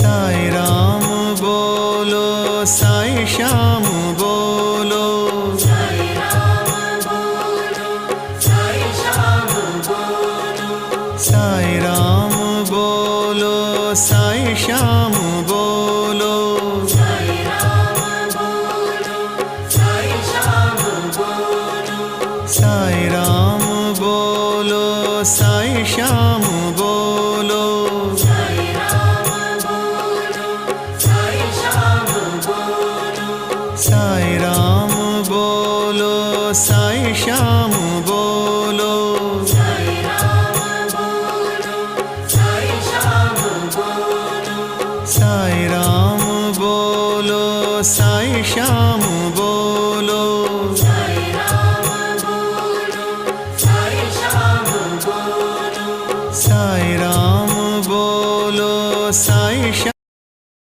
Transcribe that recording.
साई राम बोलो, साई श्याम बोलो, साई राम बोलो, साई श्याम बोलो, साई राम बोलो, साई श्याम बोलो, साई राम बोलो, साई श्याम बोलो, साई राम बोलो, साई श्याम बोलो, साई राम बोलो, साई श्याम बोलो, साई राम बोलो, साई श्याम बोलो, साई राम बोलो, साई श्याम बोलो, साई राम बोलो, साई श्याम बोलो, साई राम बोलो, साई श्याम बोलो, साई राम बोलो, साई श्याम